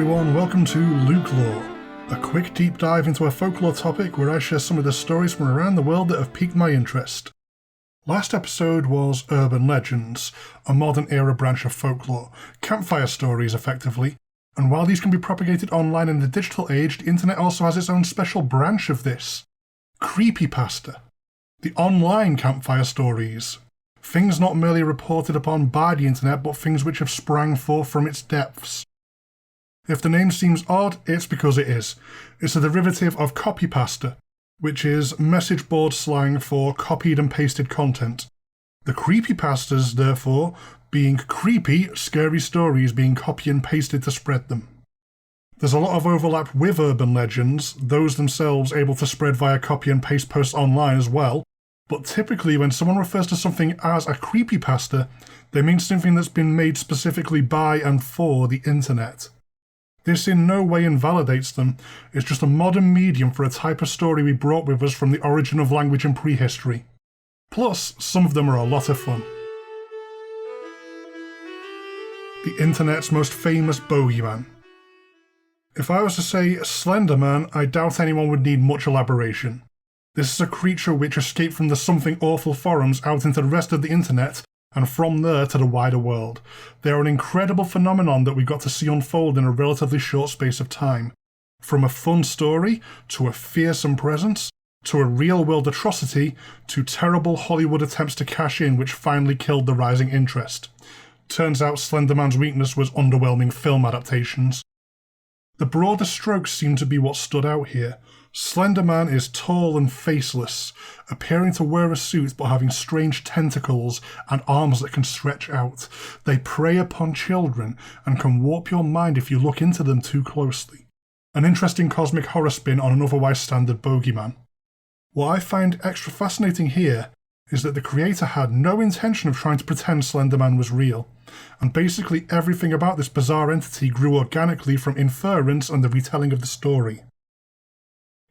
everyone, welcome to LukeLore, a quick deep dive into a folklore topic where I share some of the stories from around the world that have piqued my interest. Last episode was urban legends, a modern era branch of folklore, campfire stories effectively, and while these can be propagated online in the digital age, the internet also has its own special branch of this, Creepypasta, the online campfire stories. Things not merely reported upon by the internet, but things which have sprang forth from its depths. If the name seems odd, it's because it is. It's a derivative of copypasta, which is message board slang for copied and pasted content. The creepypastas, therefore, being creepy, scary stories being copied and pasted to spread them. There's a lot of overlap with urban legends, those themselves able to spread via copy and paste posts online as well, but typically when someone refers to something as a creepypasta, they mean something that's been made specifically by and for the internet. This in no way invalidates them, it's just a modern medium for a type of story we brought with us from the origin of language in prehistory. Plus, some of them are a lot of fun. The internet's most famous bogeyman. If I was to say Slenderman, I doubt anyone would need much elaboration. This is a creature which escaped from the Something Awful forums out into the rest of the internet, and from there to the wider world. They are an incredible phenomenon that we got to see unfold in a relatively short space of time. From a fun story, to a fearsome presence, to a real-world atrocity, to terrible Hollywood attempts to cash in which finally killed the rising interest. Turns out Slenderman's weakness was underwhelming film adaptations. The broader strokes seem to be what stood out here. Slenderman is tall and faceless, appearing to wear a suit but having strange tentacles and arms that can stretch out. They prey upon children and can warp your mind if you look into them too closely. An interesting cosmic horror spin on an otherwise standard bogeyman. What I find extra fascinating here is that the creator had no intention of trying to pretend Slenderman was real, and basically everything about this bizarre entity grew organically from inference and the retelling of the story.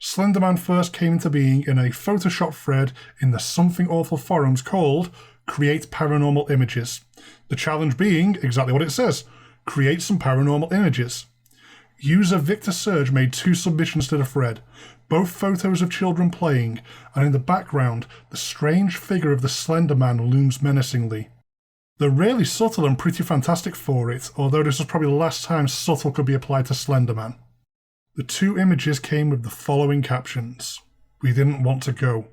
Slenderman first came into being in a Photoshop thread in the Something Awful forums called Create Paranormal Images. The challenge being exactly what it says, create some paranormal images. User Victor Surge made 2 submissions to the thread, both photos of children playing, and in the background, the strange figure of the Slenderman looms menacingly. They're really subtle and pretty fantastic for it, although this was probably the last time subtle could be applied to Slenderman. The 2 images came with the following captions. We didn't want to go.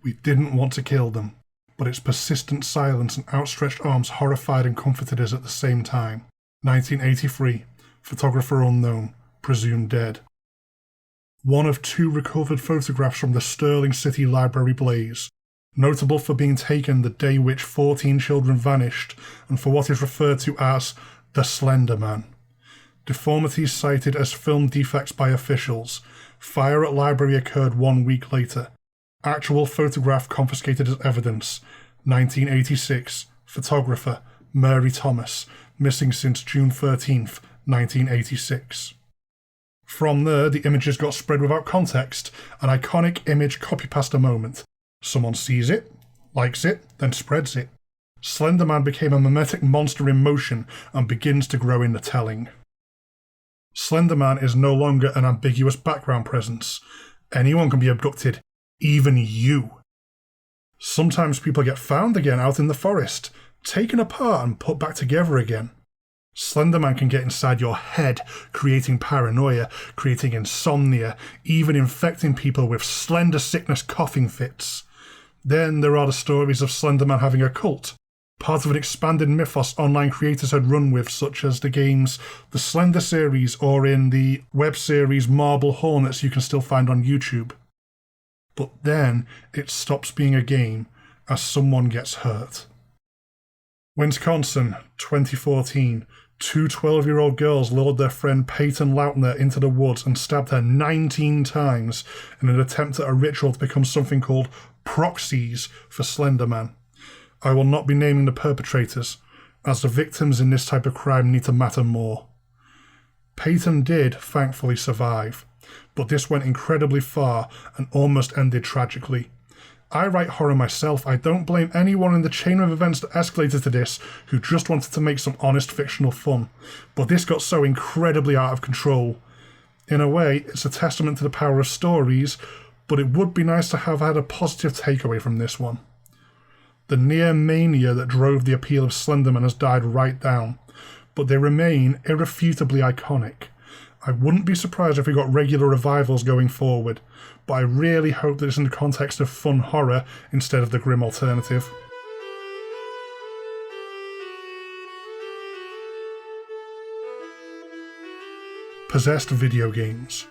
We didn't want to kill them. But its persistent silence and outstretched arms horrified and comforted us at the same time. 1983. Photographer unknown. Presumed dead. One of 2 recovered photographs from the Sterling City Library blaze. Notable for being taken the day which 14 children vanished, and for what is referred to as the Slender Man. Deformities cited as film defects by officials. Fire at library occurred 1 week later. Actual photograph confiscated as evidence. 1986. Photographer Mary Thomas. Missing since June 13th, 1986. From there, the images got spread without context, an iconic image copypasta moment. Someone sees it, likes it, then spreads it. Slenderman became a mimetic monster in motion and begins to grow in the telling. Slenderman is no longer an ambiguous background presence. Anyone can be abducted, even you. Sometimes people get found again out in the forest, taken apart and put back together again. Slenderman can get inside your head, creating paranoia, creating insomnia, even infecting people with slender sickness coughing fits. Then there are the stories of Slenderman having a cult, part of an expanded mythos online creators had run with, such as the games The Slender series or in the web series Marble Hornets you can still find on YouTube. But then it stops being a game as someone gets hurt. Wisconsin, 2014. 2 12-year-old girls lured their friend Peyton Lautner into the woods and stabbed her 19 times in an attempt at a ritual to become something called proxies for Slenderman. I will not be naming the perpetrators, as the victims in this type of crime need to matter more. Peyton did, thankfully, survive, but this went incredibly far and almost ended tragically. I write horror myself. I don't blame anyone in the chain of events that escalated to this who just wanted to make some honest fictional fun. But this got so incredibly out of control. In a way, it's a testament to the power of stories, but it would be nice to have had a positive takeaway from this one. The near mania that drove the appeal of Slenderman has died right down, but they remain irrefutably iconic. I wouldn't be surprised if we got regular revivals going forward, but I really hope that it's in the context of fun horror instead of the grim alternative. Possessed video games.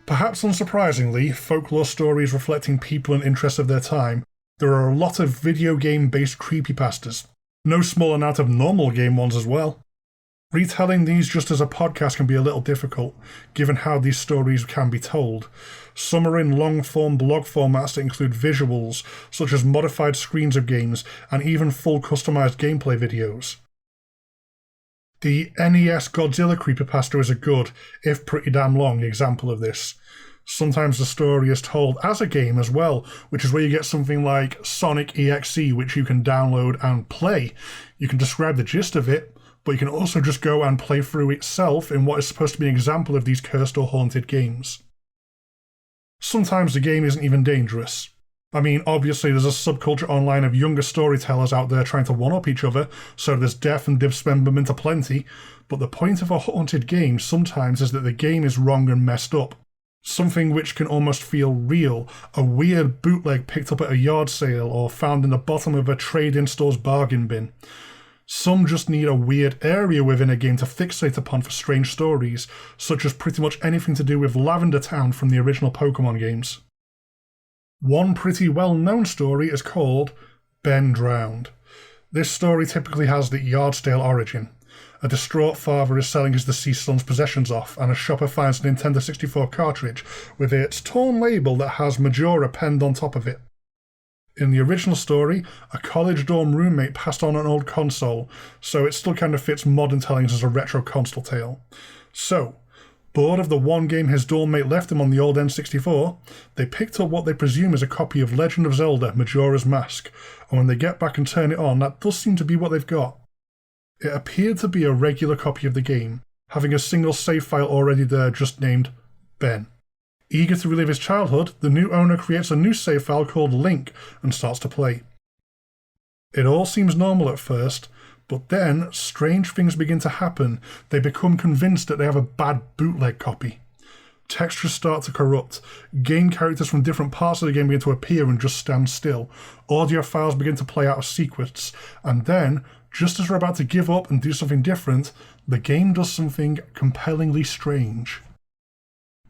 Perhaps unsurprisingly, folklore stories reflecting people and interests of their time, there are a lot of video game-based creepypastas. No small amount of normal game ones as well. Retelling these just as a podcast can be a little difficult, given how these stories can be told. Some are in long-form blog formats that include visuals, such as modified screens of games, and even full customized gameplay videos. The NES Godzilla creepypasta is a good, if pretty damn long, example of this. Sometimes the story is told as a game as well, which is where you get something like Sonic EXE, which you can download and play. You can describe the gist of it, but you can also just go and play through itself in what is supposed to be an example of these cursed or haunted games. Sometimes the game isn't even dangerous. I mean, obviously there's a subculture online of younger storytellers out there trying to one-up each other, so there's death and dismemberment aplenty, but the point of a haunted game sometimes is that the game is wrong and messed up. Something which can almost feel real, a weird bootleg picked up at a yard sale or found in the bottom of a trade-in store's bargain bin. Some just need a weird area within a game to fixate upon for strange stories, such as pretty much anything to do with Lavender Town from the original Pokemon games. One pretty well-known story is called Ben Drowned. This story typically has the yard-sale origin. A distraught father is selling his deceased son's possessions off, and a shopper finds a Nintendo 64 cartridge with its torn label that has Majora penned on top of it. In the original story, a college dorm roommate passed on an old console, so it still kind of fits modern tellings as a retro console tale. So, bored of the one game his dorm mate left him on the old N64, they picked up what they presume is a copy of Legend of Zelda Majora's Mask, and when they get back and turn it on, that does seem to be what they've got. It appeared to be a regular copy of the game, having a single save file already there just named Ben. Eager to relive his childhood, the new owner creates a new save file called Link and starts to play. It all seems normal at first, but then strange things begin to happen. They become convinced that they have a bad bootleg copy. Textures start to corrupt, game characters from different parts of the game begin to appear and just stand still, audio files begin to play out of sequence, and then, just as we're about to give up and do something different, the game does something compellingly strange.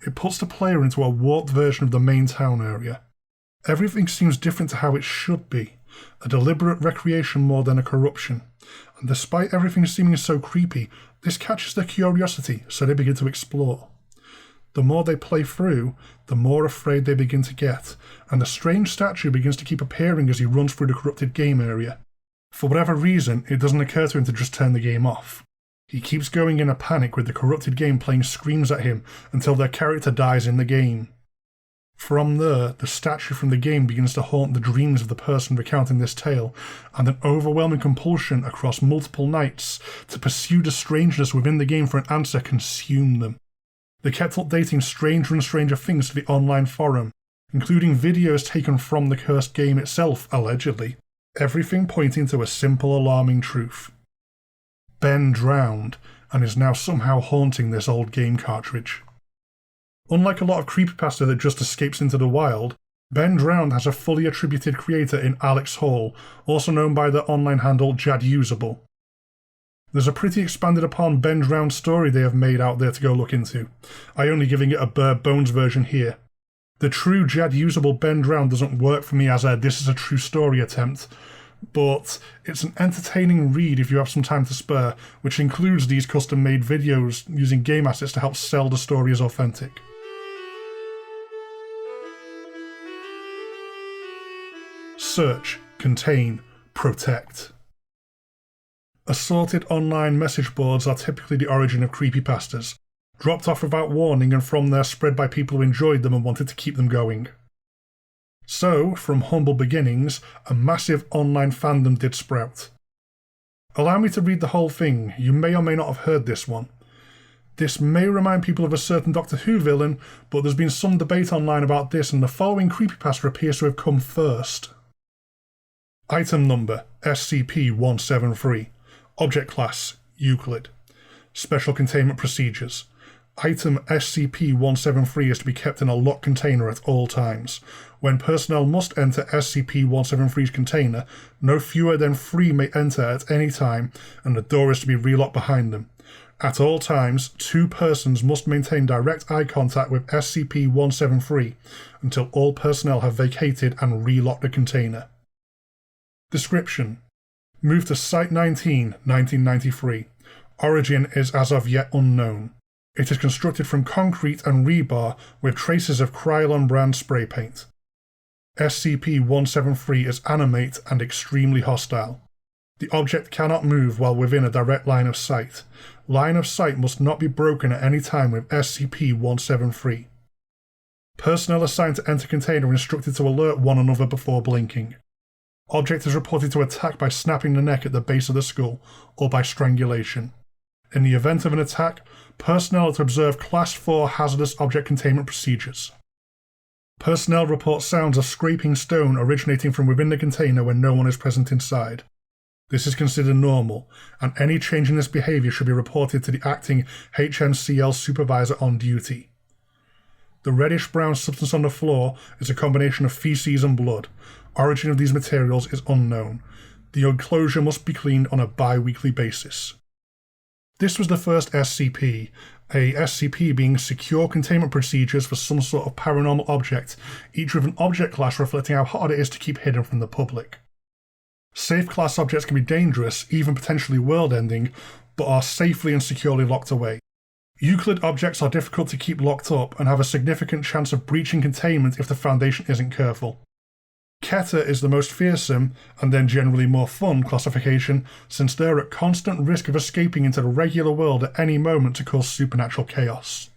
It puts the player into a warped version of the main town area. Everything seems different to how it should be, a deliberate recreation more than a corruption, and despite everything seeming so creepy, this catches their curiosity, so they begin to explore. The more they play through, the more afraid they begin to get, and the strange statue begins to keep appearing as he runs through the corrupted game area. For whatever reason, it doesn't occur to him to just turn the game off. He keeps going in a panic with the corrupted game playing screams at him until their character dies in the game. From there, the statue from the game begins to haunt the dreams of the person recounting this tale, and an overwhelming compulsion across multiple nights to pursue the strangeness within the game for an answer consumed them. They kept updating stranger and stranger things to the online forum, including videos taken from the cursed game itself, allegedly. Everything pointing to a simple, alarming truth. Ben drowned, and is now somehow haunting this old game cartridge. Unlike a lot of creepypasta that just escapes into the wild, Ben Drowned has a fully attributed creator in Alex Hall, also known by the online handle JadUsable. There's a pretty expanded upon Ben Drowned story they have made out there to go look into, I only giving it a bare bones version here. The true JadUsable Ben Drowned doesn't work for me as a this is a true story attempt, but it's an entertaining read if you have some time to spare, which includes these custom-made videos using game assets to help sell the story as authentic. Search, contain, protect. Assorted online message boards are typically the origin of creepypastas, dropped off without warning and from there spread by people who enjoyed them and wanted to keep them going. So, from humble beginnings, a massive online fandom did sprout. Allow me to read the whole thing, you may or may not have heard this one. This may remind people of a certain Doctor Who villain, but there's been some debate online about this and the following creepypasta appears to have come first. Item number, SCP-173. Object class, Euclid. Special containment procedures. Item SCP-173 is to be kept in a locked container at all times. When personnel must enter SCP-173's container, no fewer than 3 may enter at any time, and the door is to be relocked behind them. At all times, 2 persons must maintain direct eye contact with SCP-173 until all personnel have vacated and relocked the container. Description: Moved to Site-19, 1993. Origin is as of yet unknown. It is constructed from concrete and rebar with traces of Krylon brand spray paint. SCP-173 is animate and extremely hostile. The object cannot move while within a direct line of sight. Line of sight must not be broken at any time with SCP-173. Personnel assigned to enter container are instructed to alert one another before blinking. Object is reported to attack by snapping the neck at the base of the skull or by strangulation. In the event of an attack, personnel are to observe Class 4 hazardous object containment procedures. Personnel report sounds of scraping stone originating from within the container when no one is present inside. This is considered normal, and any change in this behaviour should be reported to the acting HMCL supervisor on duty. The reddish-brown substance on the floor is a combination of feces and blood. Origin of these materials is unknown. The enclosure must be cleaned on a bi-weekly basis. This was the first SCP, a SCP being secure containment procedures for some sort of paranormal object, each with an object class reflecting how hard it is to keep hidden from the public. Safe class objects can be dangerous, even potentially world-ending, but are safely and securely locked away. Euclid objects are difficult to keep locked up and have a significant chance of breaching containment if the Foundation isn't careful. Keter is the most fearsome, and then generally more fun, classification, since they're at constant risk of escaping into the regular world at any moment to cause supernatural chaos.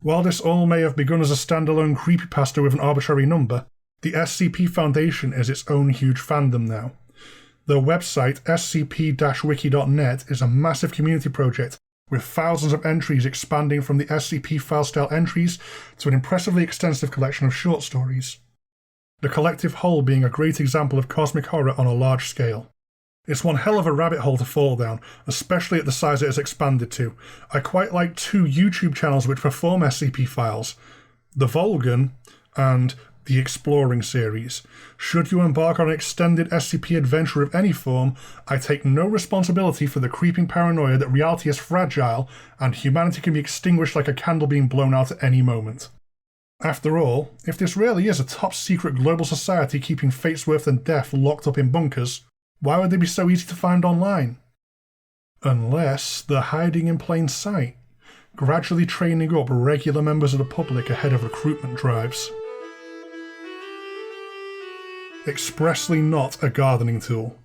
While this all may have begun as a standalone creepypasta with an arbitrary number, the SCP Foundation is its own huge fandom now. Their website, scp-wiki.net, is a massive community project with thousands of entries expanding from the SCP file-style entries to an impressively extensive collection of short stories. The collective whole being a great example of cosmic horror on a large scale. It's one hell of a rabbit hole to fall down, especially at the size it has expanded to. I quite like 2 YouTube channels which perform SCP files, The Volgan and The Exploring series. Should you embark on an extended SCP adventure of any form, I take no responsibility for the creeping paranoia that reality is fragile and humanity can be extinguished like a candle being blown out at any moment. After all, if this really is a top-secret global society keeping fates worse than death locked up in bunkers, why would they be so easy to find online? Unless they're hiding in plain sight, gradually training up regular members of the public ahead of recruitment drives. Expressly not a gardening tool.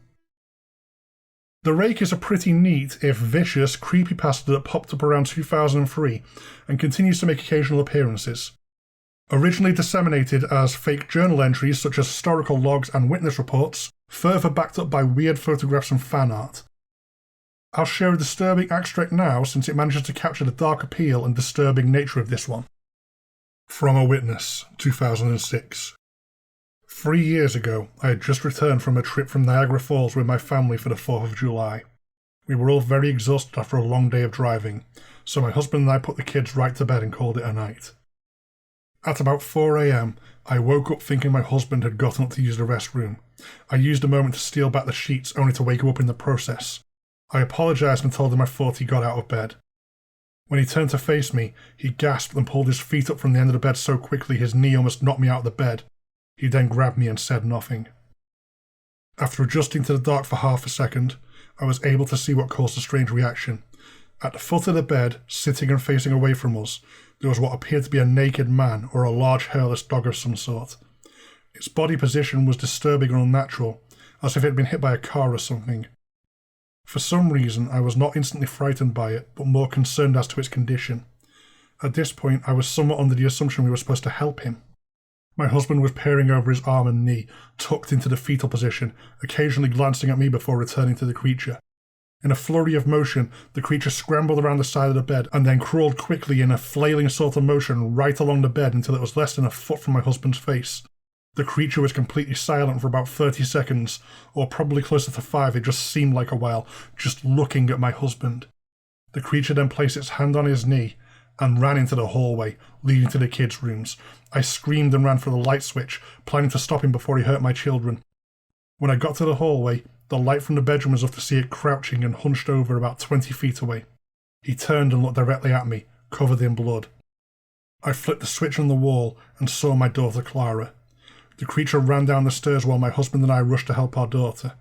The Rake is a pretty neat, if vicious, creepypasta that popped up around 2003 and continues to make occasional appearances. Originally disseminated as fake journal entries such as historical logs and witness reports, further backed up by weird photographs and fan art. I'll share a disturbing extract now since it manages to capture the dark appeal and disturbing nature of this one. From a Witness, 2006. 3 years ago, I had just returned from a trip from Niagara Falls with my family for the 4th of July. We were all very exhausted after a long day of driving, so my husband and I put the kids right to bed and called it a night. At about 4 a.m, I woke up thinking my husband had gotten up to use the restroom. I used a moment to steal back the sheets only to wake him up in the process. I apologised and told him I thought he got out of bed. When he turned to face me, he gasped and pulled his feet up from the end of the bed so quickly his knee almost knocked me out of the bed. He then grabbed me and said nothing. After adjusting to the dark for half a second, I was able to see what caused the strange reaction. At the foot of the bed, sitting and facing away from us, there was what appeared to be a naked man or a large hairless dog of some sort. Its body position was disturbing and unnatural, as if it had been hit by a car or something. For some reason, I was not instantly frightened by it, but more concerned as to its condition. At this point, I was somewhat under the assumption we were supposed to help him. My husband was peering over his arm and knee, tucked into the fetal position, occasionally glancing at me before returning to the creature. In a flurry of motion, the creature scrambled around the side of the bed and then crawled quickly in a flailing sort of motion right along the bed until it was less than a foot from my husband's face. The creature was completely silent for about 30 seconds, or probably closer to 5, it just seemed like a while, just looking at my husband. The creature then placed its hand on his knee and ran into the hallway, leading to the kids' rooms. I screamed and ran for the light switch, planning to stop him before he hurt my children. When I got to the hallway, the light from the bedroom was enough to see it crouching and hunched over about 20 feet away. He turned and looked directly at me, covered in blood. I flipped the switch on the wall and saw my daughter Clara. The creature ran down the stairs while my husband and I rushed to help our daughter.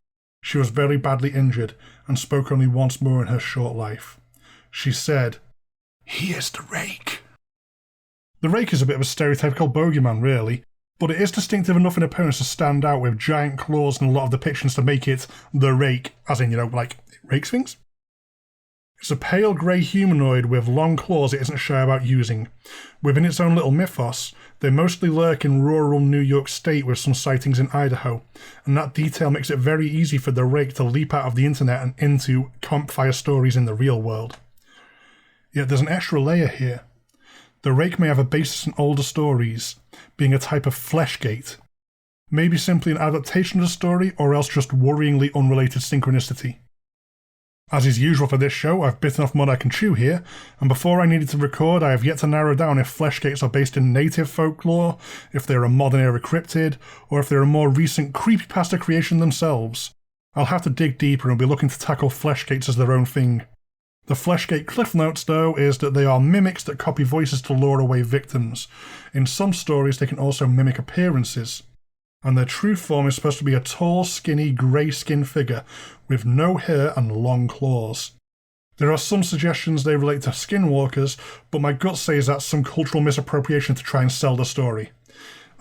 She was very badly injured and spoke only once more in her short life. She said, "He is the Rake." The Rake is a bit of a stereotypical bogeyman, really, but it is distinctive enough in appearance to stand out with giant claws and a lot of depictions to make it the Rake, as in, like, it rakes things? It's a pale grey humanoid with long claws it isn't shy about using. Within its own little mythos, they mostly lurk in rural New York State with some sightings in Idaho, and that detail makes it very easy for the Rake to leap out of the internet and into campfire stories in the real world. Yet there's an extra layer here. The Rake may have a basis in older stories, being a type of fleshgate. Maybe simply an adaptation of the story, or else just worryingly unrelated synchronicity. As is usual for this show, I've bitten off more than I can chew here, and before I needed to record, I have yet to narrow down if fleshgates are based in native folklore, if they're a modern era cryptid, or if they're a more recent creepypasta creation themselves. I'll have to dig deeper and be looking to tackle fleshgates as their own thing. The Fleshgate Cliff Notes, though, is that they are mimics that copy voices to lure away victims. In some stories, they can also mimic appearances. And their true form is supposed to be a tall, skinny, grey-skinned figure with no hair and long claws. There are some suggestions they relate to skinwalkers, but my gut says that's some cultural misappropriation to try and sell the story.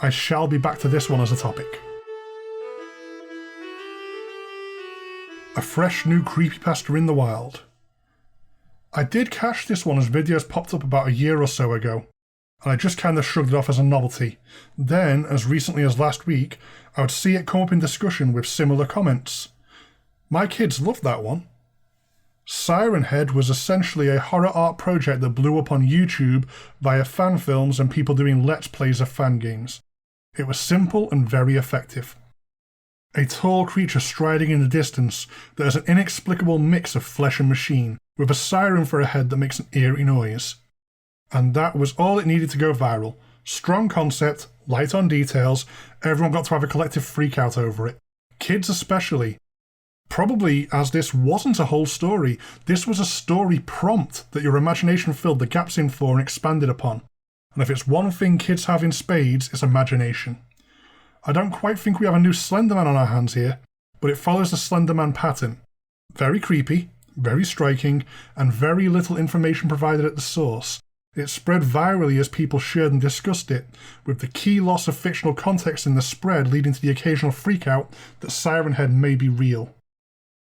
I shall be back to this one as a topic. A fresh new creepypasta in the wild. I did catch this one as videos popped up about a year or so ago, and I just kind of shrugged it off as a novelty. Then, as recently as last week, I would see it come up in discussion with similar comments. My kids loved that one. Siren Head was essentially a horror art project that blew up on YouTube via fan films and people doing let's plays of fan games. It was simple and very effective. A tall creature striding in the distance that has an inexplicable mix of flesh and machine, with a siren for a head that makes an eerie noise. And that was all it needed to go viral. Strong concept, light on details, everyone got to have a collective freak out over it. Kids especially. Probably as this wasn't a whole story, this was a story prompt that your imagination filled the gaps in for and expanded upon. And if it's one thing kids have in spades, it's imagination. I don't quite think we have a new Slenderman on our hands here, but it follows the Slenderman pattern. Very creepy, very striking, and very little information provided at the source. It spread virally as people shared and discussed it, with the key loss of fictional context in the spread leading to the occasional freakout that Sirenhead may be real.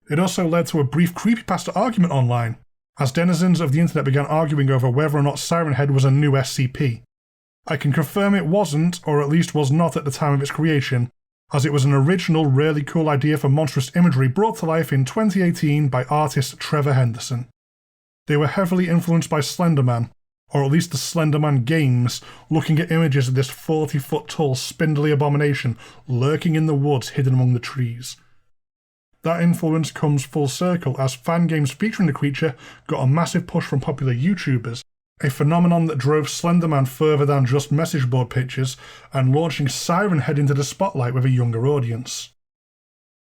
It also led to a brief creepypasta argument online, as denizens of the internet began arguing over whether or not Sirenhead was a new SCP. I can confirm it wasn't, or at least was not at the time of its creation, as it was an original, really cool idea for monstrous imagery brought to life in 2018 by artist Trevor Henderson. They were heavily influenced by Slenderman, or at least the Slenderman games, looking at images of this 40-foot tall spindly abomination lurking in the woods hidden among the trees. That influence comes full circle as fan games featuring the creature got a massive push from popular YouTubers, a phenomenon that drove Slenderman further than just message board pictures and launching Sirenhead into the spotlight with a younger audience.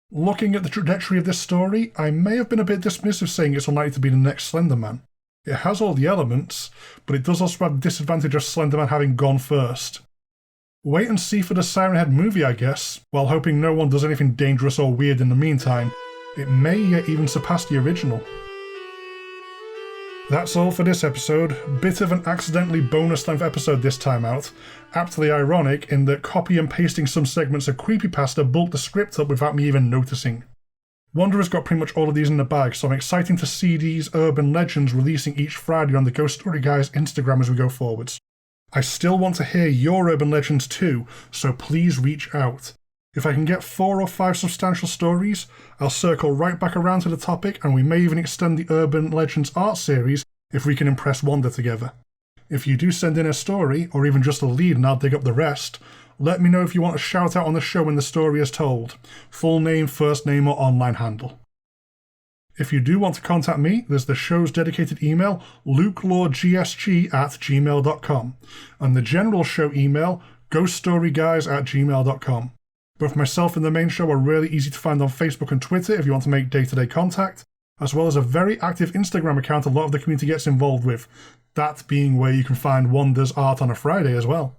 Looking at the trajectory of this story, I may have been a bit dismissive saying it's unlikely to be the next Slenderman. It has all the elements, but it does also have the disadvantage of Slenderman having gone first. Wait and see for the Sirenhead movie, I guess, while hoping no one does anything dangerous or weird in the meantime. It may yet even surpass the original. That's all for this episode. Bit of an accidentally bonus-length episode this time out. Aptly ironic in that copy and pasting some segments of Creepypasta bulked the script up without me even noticing. Wanderer's got pretty much all of these in the bag, so I'm excited to see these urban legends releasing each Friday on the Ghost Story Guys Instagram as we go forwards. I still want to hear your urban legends too, so please reach out. If I can get 4 or 5 substantial stories, I'll circle right back around to the topic, and we may even extend the Urban Legends art series if we can impress Wanda together. If you do send in a story, or even just a lead and I'll dig up the rest, let me know if you want a shout out on the show when the story is told. Full name, first name, or online handle. If you do want to contact me, there's the show's dedicated email, LukeLoreGSG@gmail.com, and the general show email, ghoststoryguys@gmail.com. Both myself and the main show are really easy to find on Facebook and Twitter if you want to make day-to-day contact, as well as a very active Instagram account a lot of the community gets involved with, that being where you can find Wanda's art on a Friday as well.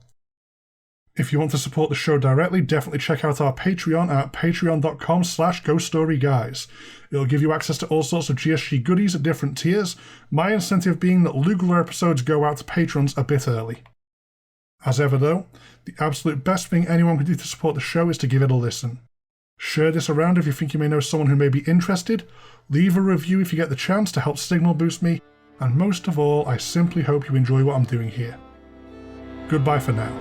If you want to support the show directly, definitely check out our Patreon at patreon.com/ghoststoryguys. It'll give you access to all sorts of GSG goodies at different tiers, my incentive being that LukeLore episodes go out to patrons a bit early. As ever though, the absolute best thing anyone can do to support the show is to give it a listen. Share this around if you think you may know someone who may be interested, leave a review if you get the chance to help signal boost me, and most of all, I simply hope you enjoy what I'm doing here. Goodbye for now.